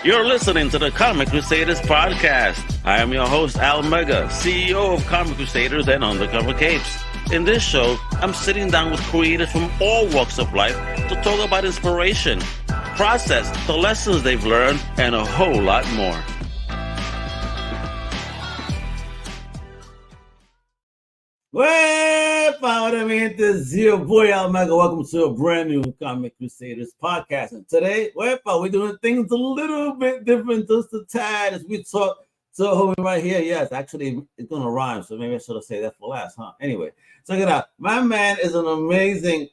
You're listening to the Comic Crusaders podcast. I am your host, Al Mega, CEO of Comic Crusaders and Undercover Capes. In this show, I'm sitting down with creators from all walks of life to talk about inspiration, process, the lessons they've learned, and a whole lot more. Well, this is your boy Al Mega. Welcome to a brand new Comic Crusaders podcast. And today, we're doing things a little bit different, just a tad, as we talk to homie right here. Yes, actually, it's going to rhyme, so maybe I should have said that for last, huh? Anyway, check it out. My man is an amazing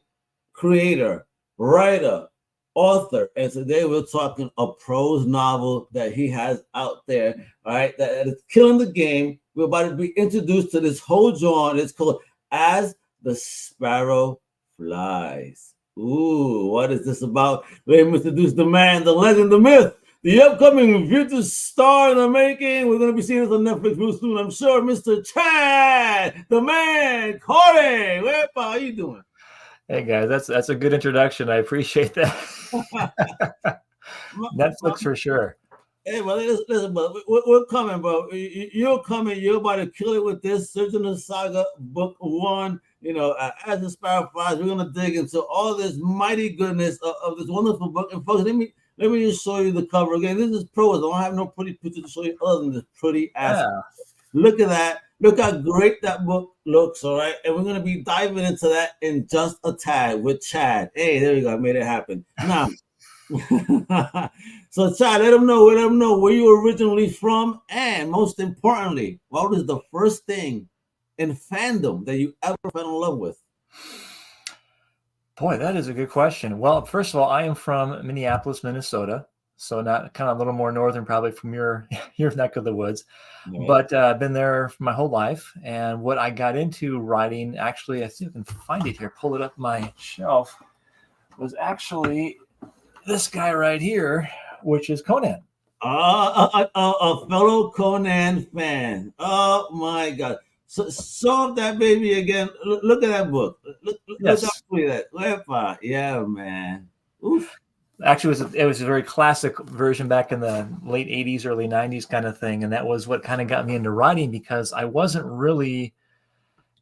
creator, writer, author, and today we're talking a prose novel that he has out there, all right, that is killing the game. We're about to be introduced to this whole genre. It's called As the Sparrow Flies. Ooh, what is this about? Let me introduce the man, the legend, the myth, the upcoming future star in the making. We're going to be seeing this on Netflix real soon, I'm sure. Mr. Chad, the man, Corrie. How are you doing? Hey guys, that's a good introduction. I appreciate that. Netflix for sure. Hey, well, listen, bro. We're coming, bro. You're coming. You're about to kill it with this Surgeon of the Saga Book 1. As the Sparrow Flies, we're gonna dig into all this mighty goodness of this wonderful book. And folks, let me just show you the cover again. This is prose. I don't have no pretty picture to show you other than this pretty ass. Yeah. Look at that. Look how great that book looks. All right, and we're gonna be diving into that in just a tad with Chad. Hey, there you go. I made it happen. Now. So, Chad, let them know where you were originally from, and most importantly, what was the first thing in fandom that you ever fell in love with? Boy, that is a good question. Well, first of all, I am from Minneapolis, Minnesota, so not kind of a little more northern, probably from your neck of the woods. Right. But I've been there for my whole life, and what I got into writing, actually, I think I can find it here, pull it up my shelf, was actually this guy right here, which is Conan. A fellow Conan fan. Oh my God! So show up that baby again. Look at that book. Look yes. at that. Yeah, man. Oof. Actually, it was a very classic version back in the late '80s, early '90s kind of thing, and that was what kind of got me into writing because I wasn't really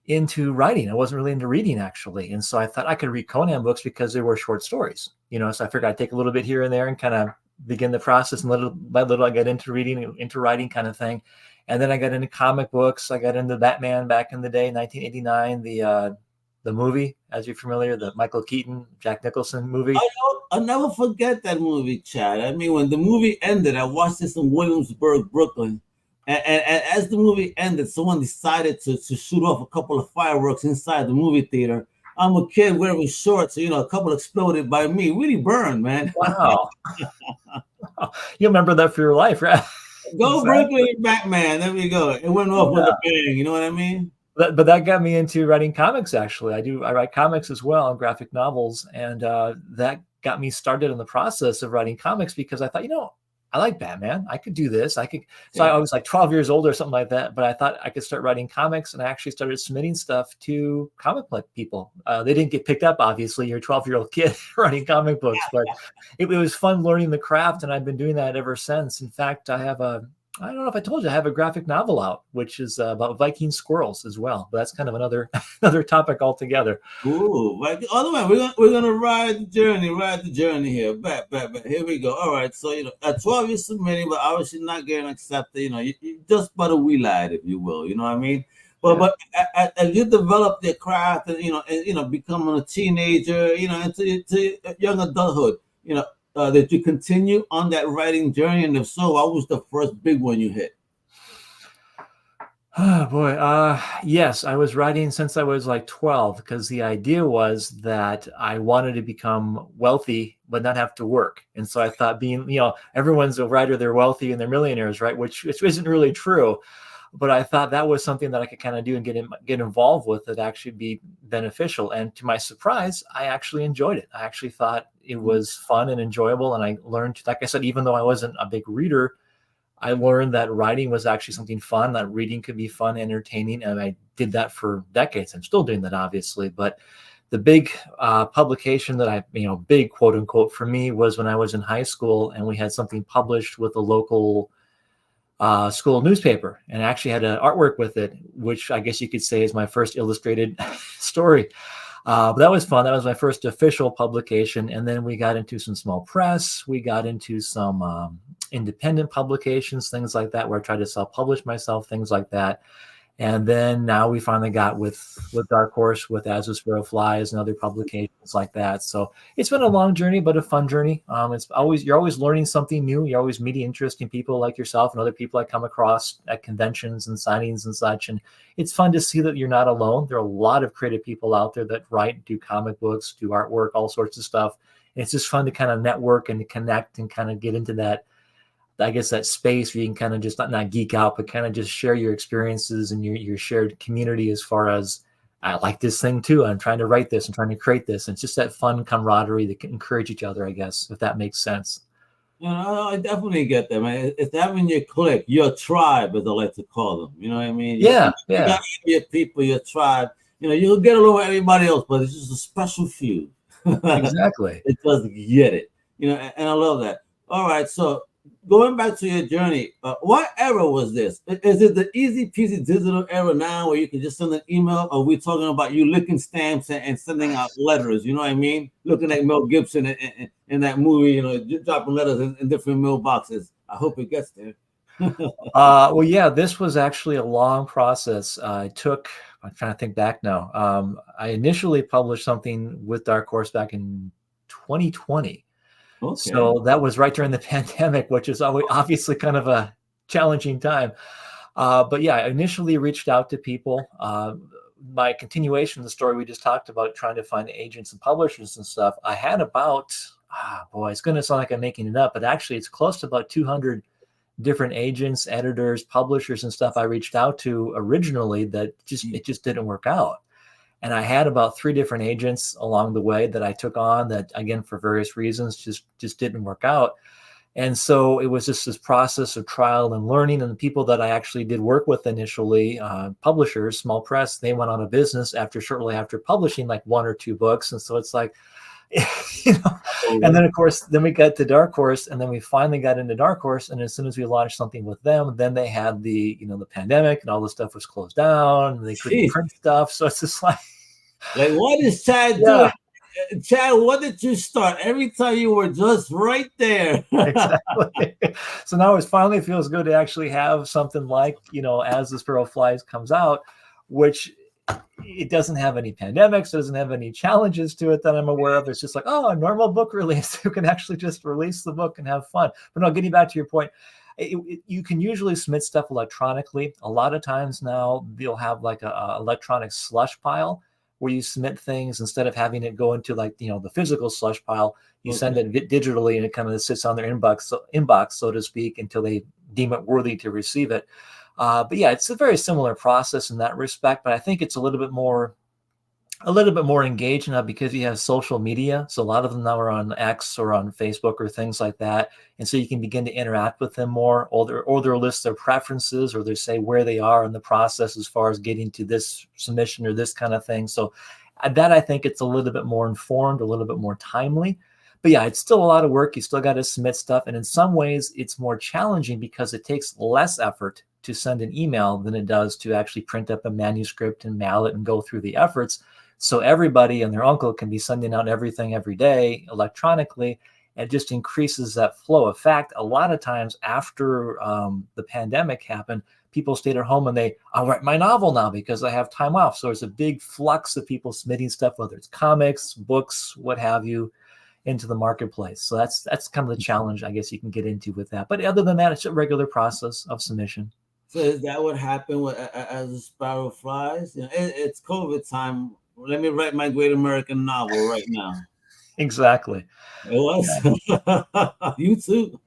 into writing. I wasn't really into reading, actually. And so I thought I could read Conan books because they were short stories, so I figured I'd take a little bit here and there and kind of begin the process, and little by little I got into reading, into writing kind of thing. And then I got into comic books. I got into Batman back in the day, 1989, the movie, as you're familiar, the Michael Keaton, Jack Nicholson movie. I'll never forget that movie, Chad. I mean, when the movie ended, I watched this in Williamsburg, Brooklyn. And as the movie ended, someone decided to shoot off a couple of fireworks inside the movie theater. I'm a kid wearing shorts, so, a couple exploded by me. Really burned, man. Wow. You remember that for your life, right? Go Brooklyn Batman. There we go. It went off with a bang. You know what I mean? But that got me into writing comics, actually. I write comics as well, and graphic novels. And that got me started in the process of writing comics because I thought, I like Batman. I could do this. So I was like 12 years old or something like that, but I thought I could start writing comics, and I actually started submitting stuff to comic book people. They didn't get picked up, obviously. You're a 12-year-old kid writing comic books, but it was fun learning the craft, and I've been doing that ever since. In fact, I don't know if I told you, I have a graphic novel out, which is about Viking squirrels as well. But that's kind of another topic altogether. Ooh, like other way, we're gonna ride the journey here. Bet. Here we go. All right, so at 12 you're submitting, but obviously not getting accepted. You just but a wee lad, if you will. You know what I mean? But as you develop your craft, and becoming a teenager, into young adulthood, that you continue on that writing journey, and if so, what was the first big one you hit? Oh boy, yes, I was writing since I was like 12 because the idea was that I wanted to become wealthy but not have to work, and so I thought everyone's a writer, they're wealthy and they're millionaires, right? Which isn't really true. But I thought that was something that I could kind of do and get involved with that actually be beneficial. And to my surprise, I actually enjoyed it. I actually thought it was fun and enjoyable. And I learned, like I said, even though I wasn't a big reader, I learned that writing was actually something fun, that reading could be fun, entertaining. And I did that for decades. I'm still doing that, obviously. But the big publication that I, big quote unquote for me was when I was in high school and we had something published with a local school newspaper, and actually had an artwork with it, which I guess you could say is my first illustrated story. But that was fun. That was my first official publication. And then we got into some small press. We got into some independent publications, things like that, where I tried to self-publish myself, things like that. And then now we finally got with Dark Horse, with As the Sparrow Flies, and other publications like that. So it's been a long journey, but a fun journey. You're always learning something new. You're always meeting interesting people like yourself and other people I come across at conventions and signings and such. And it's fun to see that you're not alone. There are a lot of creative people out there that write, do comic books, do artwork, all sorts of stuff. And it's just fun to kind of network and to connect and kind of get into that, I guess, that space where you can kind of just not geek out, but kind of just share your experiences and your shared community, as far as, I like this thing too, I'm trying to write this, I'm trying to create this. And it's just that fun camaraderie that can encourage each other, I guess, if that makes sense. I definitely get that, man. It's having your clique, your tribe, as I like to call them. You know what I mean? Yeah. You got your people, your tribe. You'll get along with everybody else, but it's just a special few. Exactly. It doesn't get it. And I love that. All right, so going back to your journey, what era was this? Is it the easy peasy digital era now, where you can just send an email? Or are we talking about you licking stamps and sending out letters? You know what I mean? Looking at Mel Gibson in that movie, dropping letters in different mailboxes. I hope it gets there. Well, yeah, this was actually a long process. I'm trying to think back now. I initially published something with Dark Horse back in 2020. Okay. So that was right during the pandemic, which is obviously kind of a challenging time. But yeah, I initially reached out to people. My continuation of the story we just talked about, trying to find agents and publishers and stuff, I had about, it's going to sound like I'm making it up, but actually it's close to about 200 different agents, editors, publishers and stuff I reached out to originally that it just didn't work out. And I had about 3 different agents along the way that I took on that, again, for various reasons, just didn't work out. And so it was just this process of trial and learning. And the people that I actually did work with initially, publishers, small press, they went out of business shortly after publishing like 1 or 2 books. And so it's like, and then of course, then we got to Dark Horse, and then we finally got into Dark Horse. And as soon as we launched something with them, then they had the pandemic and all the stuff was closed down and they couldn't print stuff. So it's just like what is Chad doing? Chad, what did you start? Every time you were just right there. Exactly. So now it finally feels good to actually have something like, As the Sparrow Flies comes out, which it doesn't have any pandemics, doesn't have any challenges to it that I'm aware of. It's just like, a normal book release. You can actually just release the book and have fun. But no, getting back to your point, you can usually submit stuff electronically. A lot of times now they'll have like a electronic slush pile where you submit things instead of having it go into like, the physical slush pile. You send it digitally and it kind of sits on their inbox, so to speak, until they deem it worthy to receive it. But yeah, it's a very similar process in that respect, but I think it's a little bit more engaged now because you have social media. So a lot of them now are on X or on Facebook or things like that. And so you can begin to interact with them more, or they'll list their preferences, or they say where they are in the process as far as getting to this submission or this kind of thing. So that, I think it's a little bit more informed, a little bit more timely. But yeah, it's still a lot of work. You still got to submit stuff. And in some ways it's more challenging because it takes less effort to send an email than it does to actually print up a manuscript and mail it and go through the efforts. So everybody and their uncle can be sending out everything every day electronically. It just increases that flow. In fact, a lot of times after the pandemic happened, people stayed at home and I'll write my novel now because I have time off. So there's a big flux of people submitting stuff, whether it's comics, books, what have you, into the marketplace. So that's kind of the challenge, I guess, you can get into with that. But other than that, it's a regular process of submission. So is that what happened As the Sparrow Flies? It's COVID time. Let me write my great American novel right now. Exactly. It was. Yeah. You too.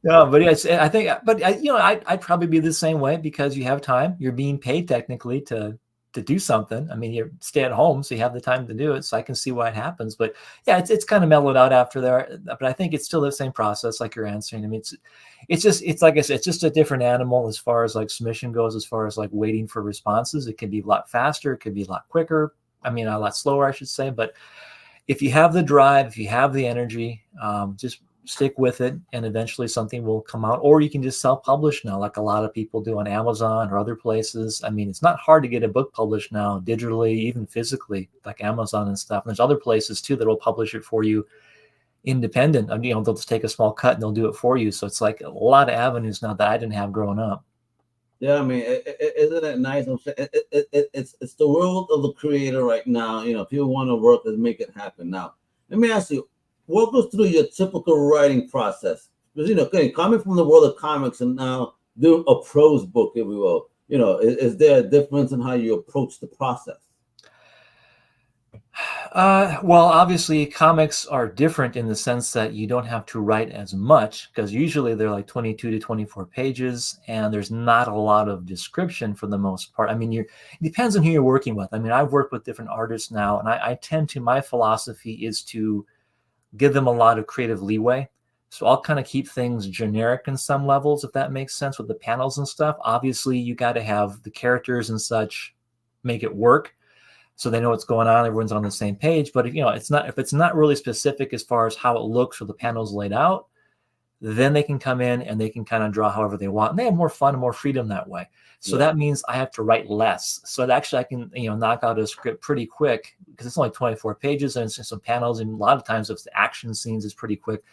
No, but I think, I'd probably be the same way because you have time. You're being paid technically to do something. I mean, you stay at home, so you have the time to do it. So I can see why it happens. But yeah, it's kind of mellowed out after there. But I think it's still the same process, like you're answering. I mean, it's like I said, it's just a different animal as far as like submission goes, as far as like waiting for responses. It can be a lot faster. It could be a lot quicker. I mean, a lot slower, I should say. But if you have the drive, if you have the energy, just stick with it, and eventually something will come out. Or you can just self-publish now, like a lot of people do on Amazon or other places. I mean, it's not hard to get a book published now, digitally, even physically, like Amazon and stuff. And there's other places too that will publish it for you, independent. You know, they'll just take a small cut and they'll do it for you. So it's like a lot of avenues now that I didn't have growing up. Yeah, I mean, isn't it nice? It's the world of the creator right now. You know, if you want to work, let's make it happen. Now, let me ask you, walk us through your typical writing process. Because, you know, coming from the world of comics and now doing a prose book, if we will, you know, is there a difference in how you approach the process? Well, obviously comics are different in the sense that you don't have to write as much, because usually they're like 22 to 24 pages and there's not a lot of description for the most part. I mean, it depends on who you're working with. I mean, I've worked with different artists now, and I tend to, my philosophy is to give them a lot of creative leeway. So I'll kind of keep things generic in some levels, if that makes sense, with the panels and stuff. Obviously, you got to have the characters and such make it work, so they know what's going on. Everyone's on the same page. But if, you know, if it's not really specific as far as how it looks or the panels laid out, then they can come in and they can kind of draw however they want. And they have more fun and more freedom that way. So that means I have to write less. So that actually I can, you know, knock out a script pretty quick, because it's only 24 pages and it's some panels. And a lot of times if it's the action scenes, it's pretty quick.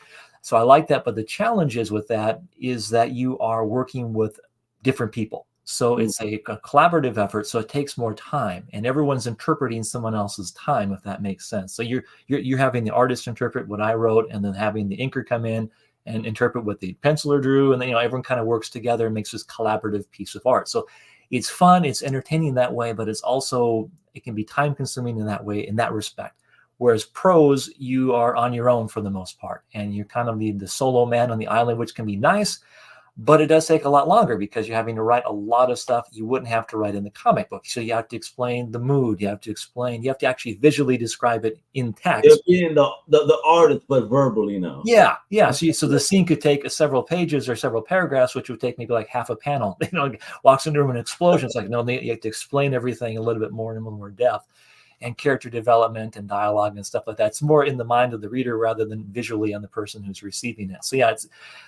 So I like that. But the challenge is with that is that you are working with different people. So it's a collaborative effort. So it takes more time, and everyone's interpreting someone else's time, if that makes sense. So you're having the artist interpret what I wrote, and then having the inker come in and interpret what the penciler drew. And then, you know, everyone kind of works together and makes this collaborative piece of art. So it's fun, it's entertaining that way, but it's also, it can be time consuming in that way, in that respect. Whereas prose, you are on your own for the most part, and you're kind of the solo man on the island, which can be nice. But it does take a lot longer because you're having to write a lot of stuff you wouldn't have to write in the comic book. So you have to explain the mood. You have to actually visually describe it in text. You're being the artist, but verbally now. Yeah. So the scene could take several pages or several paragraphs, which would take maybe like half a panel. You know, walks into a room and explosion. It's like, no, you have to explain everything a little bit more in a little more depth. And character development and dialogue and stuff like that. It's more in the mind of the reader rather than visually on the person who's receiving it. So yeah,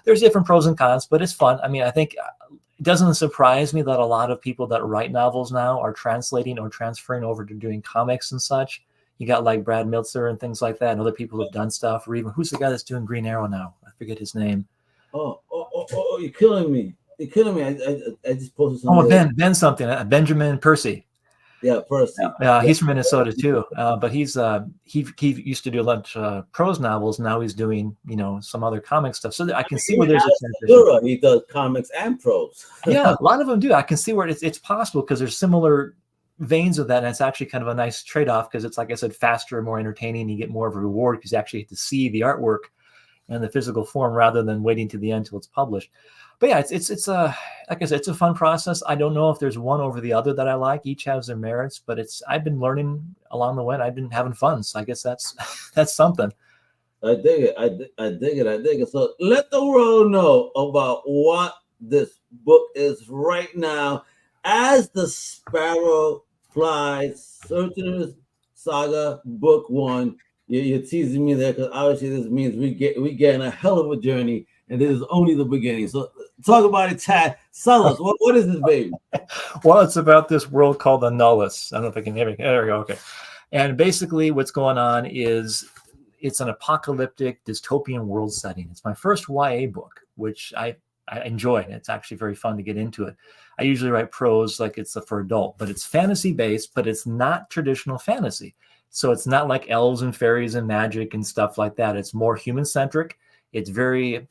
there's different pros and cons, but it's fun. I mean, I think it doesn't surprise me that a lot of people that write novels now are translating or transferring over to doing comics and such. You got like Brad Meltzer and things like that, and other people who've done stuff. Or even, who's the guy that's doing Green Arrow now? I forget his name. Oh, you're killing me. You're killing me. I just posted something. Oh, Ben something. Benjamin Percy. Yeah, Percy. He's from Minnesota too, but he used to do a lot of prose novels. Now he's doing, you know, some other comic stuff. So I can see where there's a transition. He does comics and prose. Yeah, a lot of them do. I can see where it's possible, because there's similar veins of that, and it's actually kind of a nice trade-off, because it's, like I said, faster, more entertaining. You get more of a reward because you actually get to see the artwork and the physical form rather than waiting to the end till it's published. But yeah, it's like I said, it's a fun process. I don't know if there's one over the other that I like. Each has their merits, but I've been learning along the way. And I've been having fun, so I guess that's something. I dig it. I dig it. So let the world know about what this book is right now, as the Sparrow Flies Searchers Saga Book 1. You're teasing me there, because obviously this means we getting a hell of a journey. And this is only the beginning. So talk about it, Tad. Sell us. What is this, baby? Well, it's about this world called the Nullus. I don't know if I can hear me. There we go. Okay. And basically what's going on is it's an apocalyptic dystopian world setting. It's my first YA book, which I enjoy. It's actually very fun to get into it. I usually write prose like it's for adult, but it's fantasy based, but it's not traditional fantasy. So it's not like elves and fairies and magic and stuff like that. It's more human centric. It's very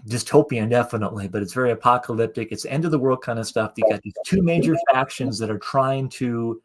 dystopian, definitely, but it's very apocalyptic. It's end of the world kind of stuff. You got these two major factions that are trying to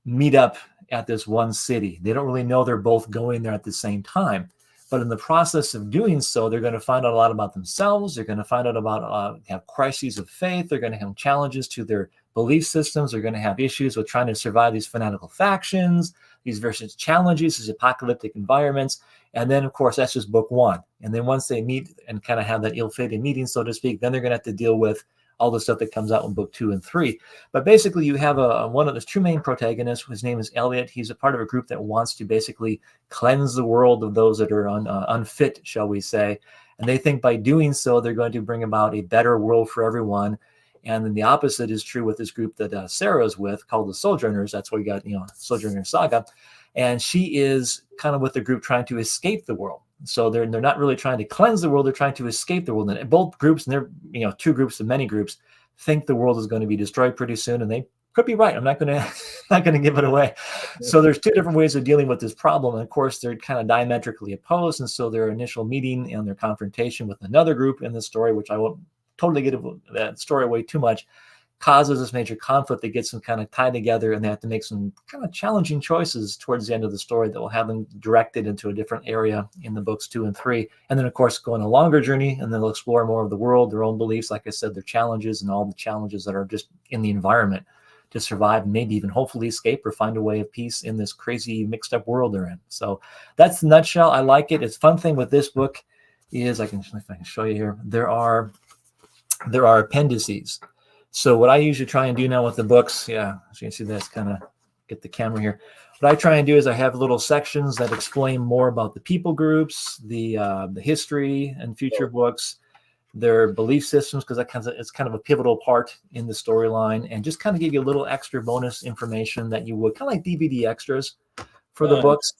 meet up at this one city. They don't really know they're both going there at the same time, but in the process of doing so, they're going to find out a lot about themselves. They're going to find out about have crises of faith. They're going to have challenges to their belief systems. They're going to have issues with trying to survive these fanatical factions, these versus challenges, these apocalyptic environments. And then, of course, that's just book 1. And then once they meet and kind of have that ill-fated meeting, so to speak, then they're going to have to deal with all the stuff that comes out in book 2 and 3. But basically, you have one of the two main protagonists. His name is Elliot. He's a part of a group that wants to basically cleanse the world of those that are unfit, shall we say. And they think by doing so, they're going to bring about a better world for everyone. And then the opposite is true with this group that Sarah is with, called the Sojourners. That's why we got, Sojourner Saga. And she is kind of with the group trying to escape the world. So they're not really trying to cleanse the world. They're trying to escape the world. And both groups, and they're, two groups of many groups, think the world is going to be destroyed pretty soon. And they could be right. I'm not going to give it away. So there's two different ways of dealing with this problem. And of course, they're kind of diametrically opposed. And so their initial meeting and their confrontation with another group in the story, which I won't totally give that story away too much, causes this major conflict that gets them kind of tied together, and they have to make some kind of challenging choices towards the end of the story that will have them directed into a different area in the books 2 and 3. And then, of course, go on a longer journey, and then they'll explore more of the world, their own beliefs, like I said, their challenges, and all the challenges that are just in the environment to survive, and maybe even hopefully escape or find a way of peace in this crazy mixed up world they're in. So that's the nutshell. I like it. It's fun thing with this book is, if I can show you here, there are appendices. So what I usually try and do now with the books, so you can see this, kind of get the camera here. What I try and do is I have little sections that explain more about the people groups, the history and future books, their belief systems, because it's kind of a pivotal part in the storyline, and just kind of give you a little extra bonus information that you would kind of like DVD extras for the books.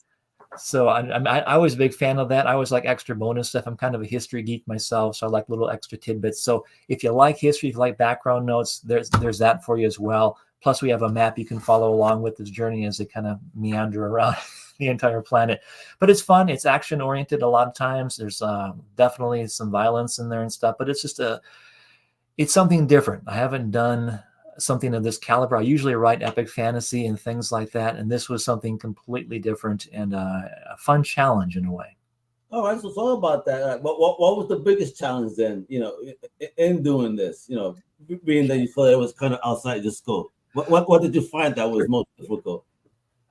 So I was a big fan of that. I always like extra bonus stuff. I'm kind of a history geek myself, so I like little extra tidbits. So if you like history, if you like background notes, there's that for you as well. Plus, we have a map you can follow along with this journey as they kind of meander around the entire planet. But it's fun. It's action oriented a lot of times. There's definitely some violence in there and stuff, but it's just it's something different. I haven't done something of this caliber. I usually write epic fantasy and things like that, and this was something completely different and a fun challenge in a way. All right, so it's all about that. What was the biggest challenge then, in doing this, being that you felt it was kind of outside your scope? What did you find that was most difficult?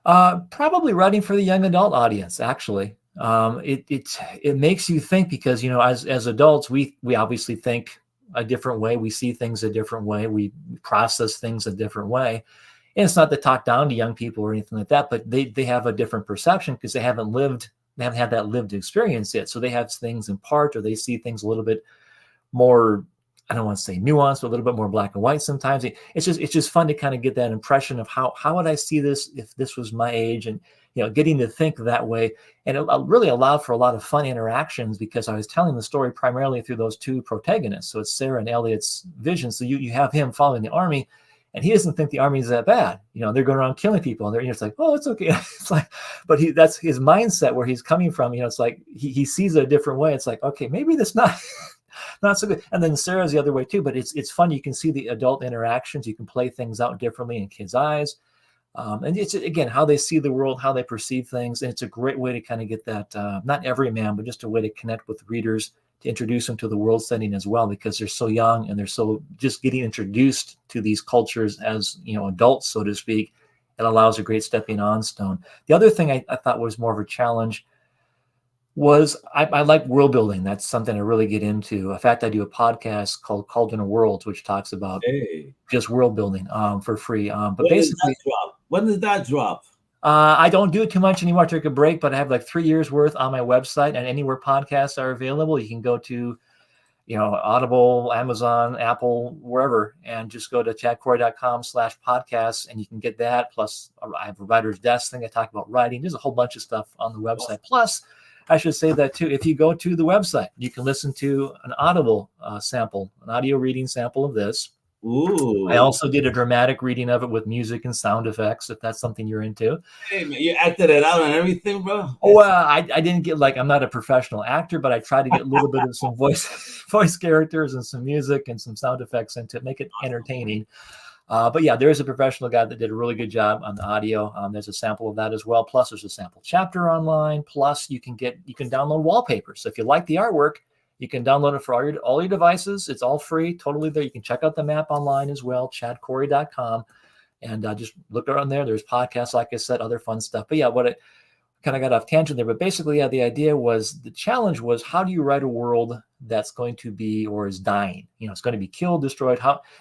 Probably writing for the young adult audience, actually. It makes you think, because, as adults, we obviously think a different way. We see things a different way. We process things a different way. And it's not to talk down to young people or anything like that, but they have a different perception because they haven't had that lived experience yet. So they have things in part, or they see things a little bit more, I don't want to say nuanced, but a little bit more black and white sometimes. It's just fun to kind of get that impression of how would I see this if this was my age, and getting to think that way. And it really allowed for a lot of fun interactions, because I was telling the story primarily through those two protagonists. So it's Sarah and Elliot's vision. So you have him following the army, and he doesn't think the army is that bad. They're going around killing people, and it's like, oh, it's okay. It's like, but that's his mindset where he's coming from. It's like he sees it a different way. It's like, okay, maybe that's not so good. And then Sarah's the other way too. But it's fun. You can see the adult interactions. You can play things out differently in kids' eyes. And it's, again, how they see the world, how they perceive things. And it's a great way to kind of get that, not every man, but just a way to connect with readers, to introduce them to the world setting as well, because they're so young and they're so just getting introduced to these cultures as, adults, so to speak. It allows a great stepping on stone. The other thing I thought was more of a challenge was I like world building. That's something I really get into. In fact, I do a podcast called Cauldron of Worlds, which talks about just world building for free. But basically, when does that drop? I don't do it too much anymore. I took a break, but I have like 3 years worth on my website, and anywhere podcasts are available. You can go to, Audible, Amazon, Apple, wherever, and just go to chadcorrie.com/podcasts, and you can get that. Plus, I have a writer's desk thing. I talk about writing. There's a whole bunch of stuff on the website. Plus, I should say that too, if you go to the website, you can listen to an Audible sample, an audio reading sample of this. Ooh. I also did a dramatic reading of it with music and sound effects, if that's something you're into. Hey, man, you acted it out and everything, bro? Oh, I didn't get, I'm not a professional actor, but I tried to get a little bit of some voice characters and some music and some sound effects into it, make it entertaining. But yeah, there's a professional guy that did a really good job on the audio. There's a sample of that as well. Plus, there's a sample chapter online. Plus, you can download wallpapers. So if you like the artwork, you can download it for all your devices. It's all free, totally there. You can check out the map online as well, chadcorrie.com, and just look around there. There's podcasts, like I said, other fun stuff. But yeah, kind of got off tangent there, but basically, yeah, the idea was, the challenge was, how do you write a world that's going to be, or is dying? It's going to be killed, destroyed.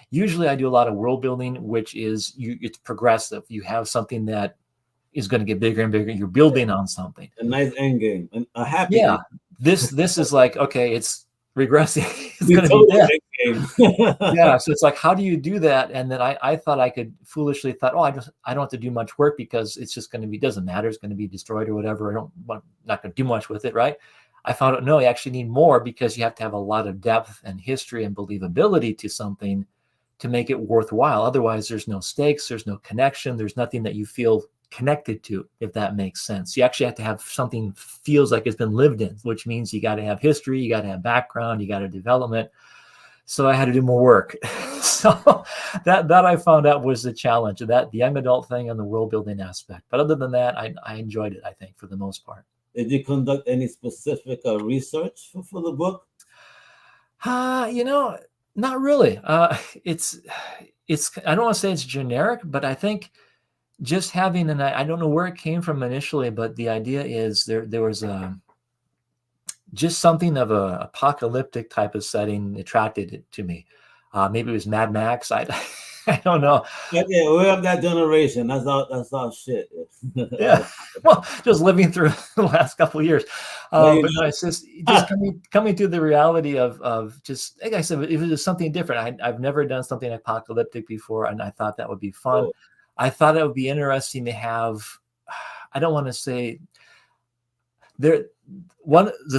Usually I do a lot of world building, which is, it's progressive. You have something that is going to get bigger and bigger. You're building on something. A nice end game, and a happy. Yeah. This is like, okay, it's regressing. It's going to be dead. Yeah. So it's like, how do you do that? And then I thought I could foolishly thought, oh, I don't have to do much work because it's just going to be, doesn't matter. It's going to be destroyed or whatever. Not going to do much with it. Right. I found out, no, you actually need more, because you have to have a lot of depth and history and believability to something to make it worthwhile. Otherwise, there's no stakes. There's no connection. There's nothing that you feel connected to, if that makes sense. You actually have to have something feels like it's been lived in, which means you got to have history, you got to have background, you got to development. So I had to do more work. So that I found out was the challenge, that the young adult thing and the world building aspect. But other than that, I enjoyed it, I think, for the most part. Did you conduct any specific research for the book? Not really. It's I don't want to say it's generic, but I think just having, and I don't know where it came from initially, but the idea is there was just something of a apocalyptic type of setting attracted it to me. Maybe it was Mad Max. I don't know. Yeah, we're of that generation. That's all shit. Yeah. Well, just living through the last couple of years. But no, it's just coming to the reality of just, like I said, it was just something different. I've never done something apocalyptic before, and I thought that would be fun. Oh. I thought it would be interesting to have, I don't want to say, the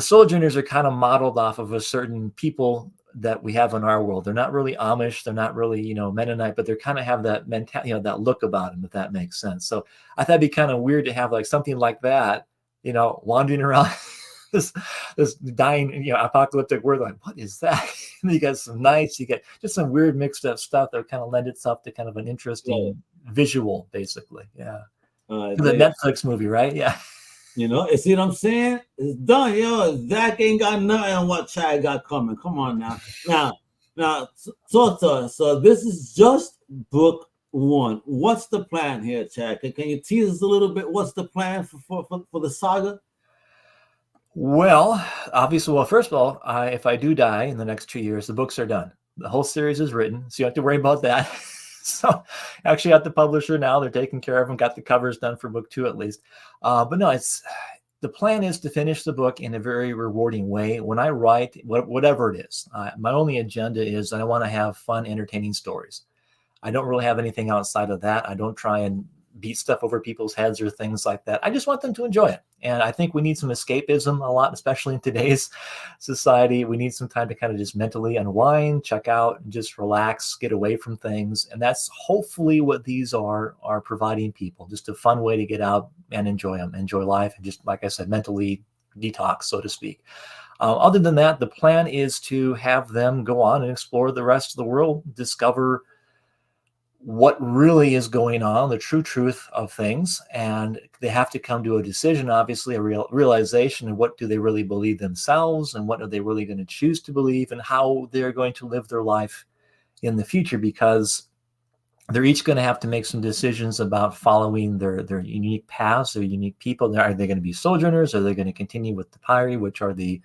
Sojourners are kind of modeled off of a certain people that we have in our world. They're not really Amish, they're not really, Mennonite, but they kind of have that mentality, that look about them, if that makes sense. So I thought it'd be kind of weird to have like something like that, wandering around this dying, apocalyptic world. Like, what is that? And you got some knights, you get just some weird mixed up stuff that kind of lend itself to kind of an interesting visual, basically. Yeah. The Netflix movie, right? Yeah. You see what I'm saying? It's done, Zach ain't got nothing on what Chad got coming. Come on now. Now, talk to us. So this is just book one. What's the plan here, Chad? Can you tease us a little bit? What's the plan for the saga? Well, obviously, first of all, if I do die in the next 2 years, the books are done. The whole series is written, so you don't have to worry about that. So actually at the publisher now, they're taking care of them, got the covers done for book 2 at least. But no, the plan is to finish the book in a very rewarding way. When I write, whatever it is, my only agenda is I want to have fun, entertaining stories. I don't really have anything outside of that. I don't try and beat stuff over people's heads or things like that. I just want them to enjoy it. And I think we need some escapism a lot, especially in today's society. We need some time to kind of just mentally unwind, check out, and just relax, get away from things. And that's hopefully what these are providing people, just a fun way to get out and enjoy them, enjoy life, and just, like I said, mentally detox, so to speak. Other than that, the plan is to have them go on and explore the rest of the world, discover what really is going on, the true truth of things, and they have to come to a decision, obviously a realization of what do they really believe themselves, and what are they really going to choose to believe, and how they're going to live their life in the future, because they're each going to have to make some decisions about following their unique paths, their unique people. Are they going to be sojourners? Are they going to continue with the Pyri, which are the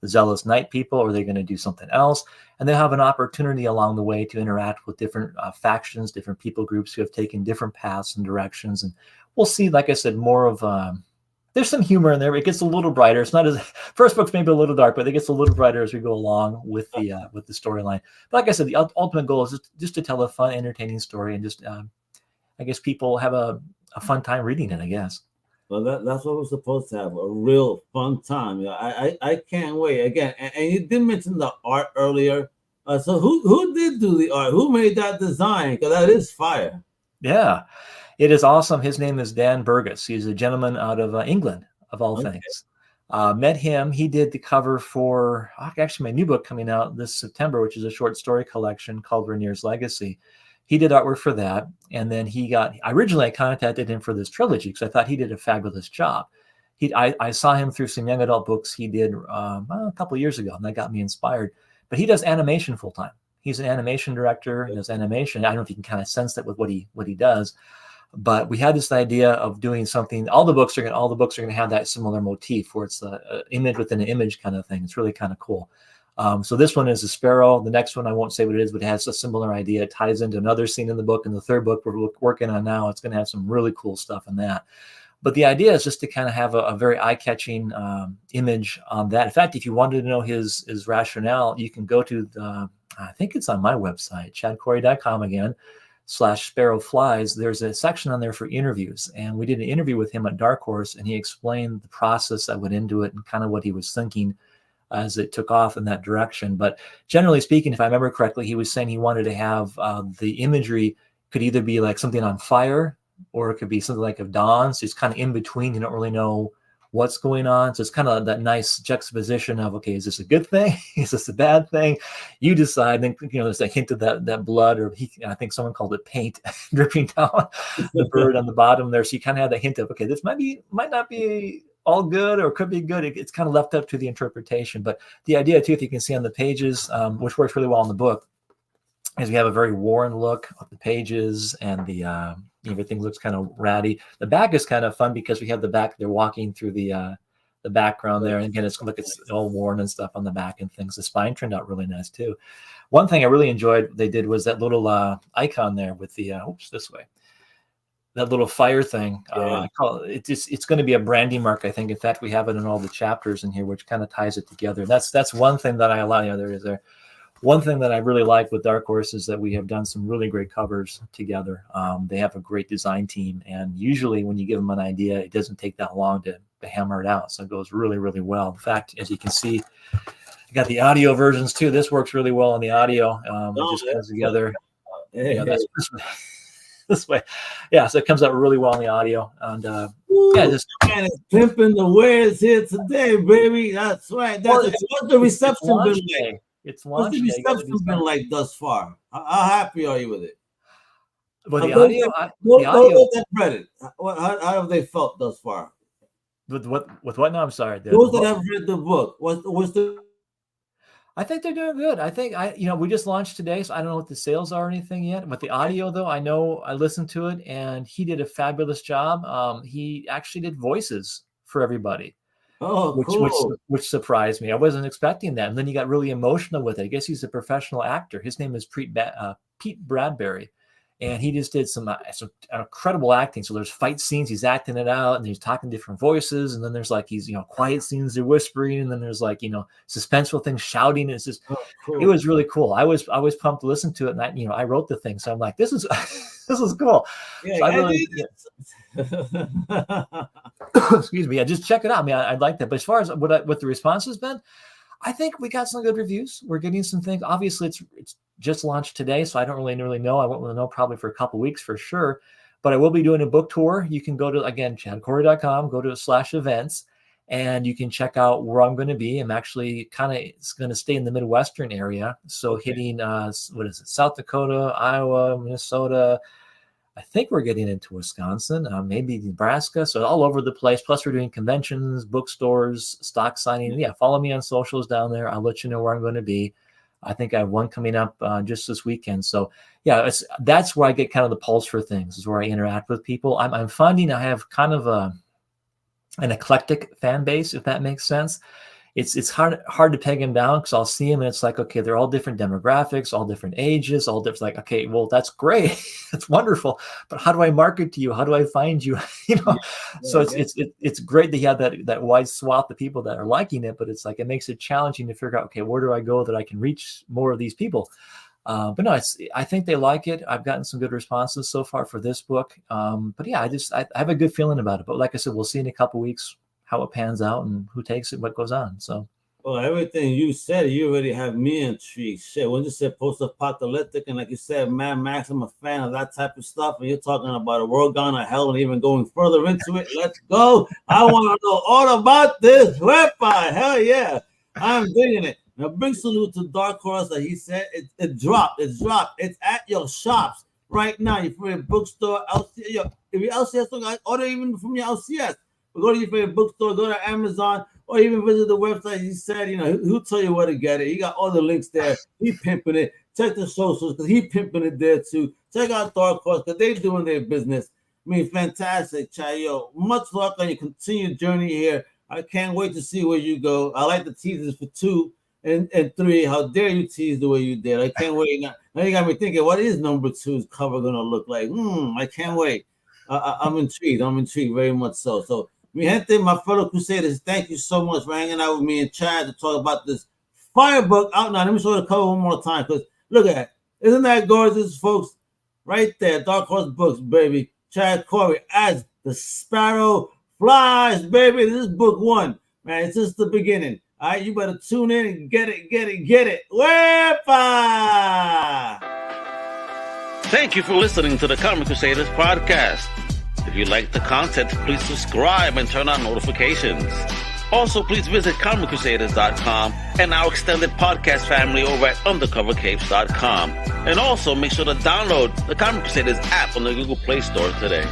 zealous knight people, or are they going to do something else? And they'll have an opportunity along the way to interact with different factions, different people groups who have taken different paths and directions. And we'll see, like I said, more of there's some humor in there. It gets a little brighter. It's not as first book's maybe a little dark, but it gets a little brighter as we go along with the storyline. But like I said, the ultimate goal is just to tell a fun, entertaining story, and just I guess people have a fun time reading it, I guess. Well, that's what we're supposed to have, a real fun time. I can't wait. Again, and you did mention the art earlier. So who did do the art? Who made that design? Because that is fire. Yeah, it is awesome. His name is Dan Burgess. He's a gentleman out of England, of all things. Met him. He did the cover for actually my new book coming out this September, which is a short story collection called Rainier's Legacy. He did artwork for that. And then originally I contacted him for this trilogy because I thought he did a fabulous job. I saw him through some young adult books he did a couple of years ago, and that got me inspired. But he does animation full time. He's an animation director. He does animation. I don't know if you can kind of sense that with what he does. But we had this idea of doing something. All the books are going to have that similar motif, where it's an image within an image kind of thing. It's really kind of cool. So this one is a sparrow. The next one, I won't say what it is, but it has a similar idea. It ties into another scene in the book. And the third book we're working on now, it's going to have some really cool stuff in that. But the idea is just to kind of have a very eye-catching image on that. In fact, if you wanted to know his rationale, you can go to I think it's on my website, chadcorrie.com again, /Sparrow Flies. There's a section on there for interviews. And we did an interview with him at Dark Horse, and he explained the process that went into it and kind of what he was thinking as it took off in that direction. But generally speaking, if I remember correctly, he was saying he wanted to have the imagery could either be like something on fire, or it could be something like of dawn. So it's kind of in between. You don't really know what's going on. So it's kind of that nice juxtaposition of, okay, is this a good thing? Is this a bad thing? You decide. Then, there's a hint of that blood, or I think someone called it paint dripping down the bird on the bottom there. So you kind of have the hint of, okay, this might not be all good, or could be good. It's kind of left up to the interpretation. But the idea too, if you can see on the pages, which works really well in the book, is we have a very worn look of the pages, and the everything looks kind of ratty. The back is kind of fun because we have the back. They're walking through the background there, and again, it's all worn and stuff on the back and things. The spine turned out really nice too. One thing I really enjoyed they did was that little icon there with the this way. That little fire thing. I call it. It's going to be a branding mark, I think. In fact, we have it in all the chapters in here, which kind of ties it together. That's one thing that I allow. There is there. One thing that I really like with Dark Horse is that we have done some really great covers together. They have a great design team, and usually when you give them an idea, it doesn't take that long to hammer it out. So it goes really, really well. In fact, as you can see, I got the audio versions too. This works really well on the audio. It just comes together. That's this way. Yeah, so it comes out really well in the audio. And just man, it's pimping the wares here today, baby. That's right. What's the reception been like? What's the reception been like thus far? How happy are you with it? But the audio, how have they felt thus far? With what? No, I'm sorry. Those that have read the book, what's the? I think they're doing good. I think we just launched today, so I don't know what the sales are or anything yet. But the audio, though, I know I listened to it, and he did a fabulous job. He actually did voices for everybody. Oh, cool. Which surprised me. I wasn't expecting that. And then he got really emotional with it. I guess he's a professional actor. His name is Pete Bradbury. And he just did some incredible acting. So there's fight scenes, he's acting it out, and he's talking different voices. And then there's he's quiet scenes, they're whispering, and then there's suspenseful things, shouting. It's just cool. It was really cool. I was pumped to listen to it, and I wrote the thing, so I'm like, this is this is cool. Yeah, excuse me. Just check it out. I mean, I'd like that. But as far as what the response has been, I think we got some good reviews. We're getting some things. Obviously, it's just launched today, so I don't really know. I won't really know probably for a couple of weeks for sure. But I will be doing a book tour. You can go to, again, chadcorrie.com, go to /events, and you can check out where I'm going to be. I'm actually going to stay in the Midwestern area. So hitting, South Dakota, Iowa, Minnesota. I think we're getting into Wisconsin, maybe Nebraska. So all over the place. Plus, we're doing conventions, bookstores, stock signing. Yeah, follow me on socials down there. I'll let you know where I'm going to be. I think I have one coming up just this weekend. So yeah, that's where I get kind of the pulse for things, is where I interact with people. I'm finding I have kind of an eclectic fan base, if that makes sense. It's hard to peg them down, because I'll see them and it's like, okay, they're all different demographics, all different ages, all different. Like, okay, well, that's great, that's wonderful, but how do I market to you? How do I find you? So it's great that you have that wide swath of people that are liking it, but it's like it makes it challenging to figure out, okay, where do I go that I can reach more of these people? But no, I think they like it. I've gotten some good responses so far for this book. But yeah, I have a good feeling about it. But like I said, we'll see in a couple of weeks how it pans out and who takes it, what goes on. So, well, everything you said, you already have me intrigued. Shit, when you said post-apocalyptic, and like you said, Mad Max, I'm a fan of that type of stuff. And you're talking about a world gone to hell and even going further into it. Let's go. I want to know all about this. Wepa, hell yeah. I'm digging it. Now, big salute to Dark Horse that he said it dropped. It's at your shops right now. Your favorite bookstore, LCS. If you're LCS, order even from your LCS. But go to your favorite bookstore, go to Amazon, or even visit the website. He said, he'll tell you where to get it. He got all the links there. He pimping it. Check the socials, because he pimping it there too. Check out Dark Horse, because they're doing their business. I mean, fantastic, Chayo. Much luck on your continued journey here. I can't wait to see where you go. I like the teasers for 2 and 3. How dare you tease the way you did? I can't wait. Now you got me thinking, what is number 2's cover going to look like? I can't wait. I'm intrigued. I'm intrigued very much so. So, mi gente, my fellow Crusaders, thank you so much for hanging out with me and Chad to talk about this fire book out now. Let me show the cover one more time, because look at it. Isn't that gorgeous, folks? Right there, Dark Horse Books, baby. Chad Corrie as the Sparrow Flies, baby. This is book 1. Man, it's just the beginning. All right, you better tune in and get it. Wepa! Thank you for listening to the Comic Crusaders podcast. If you like the content, please subscribe and turn on notifications. Also, please visit comiccrusaders.shop and our extended podcast family over at undercovercapes.com. And also, make sure to download the Comic Crusaders app on the Google Play Store today.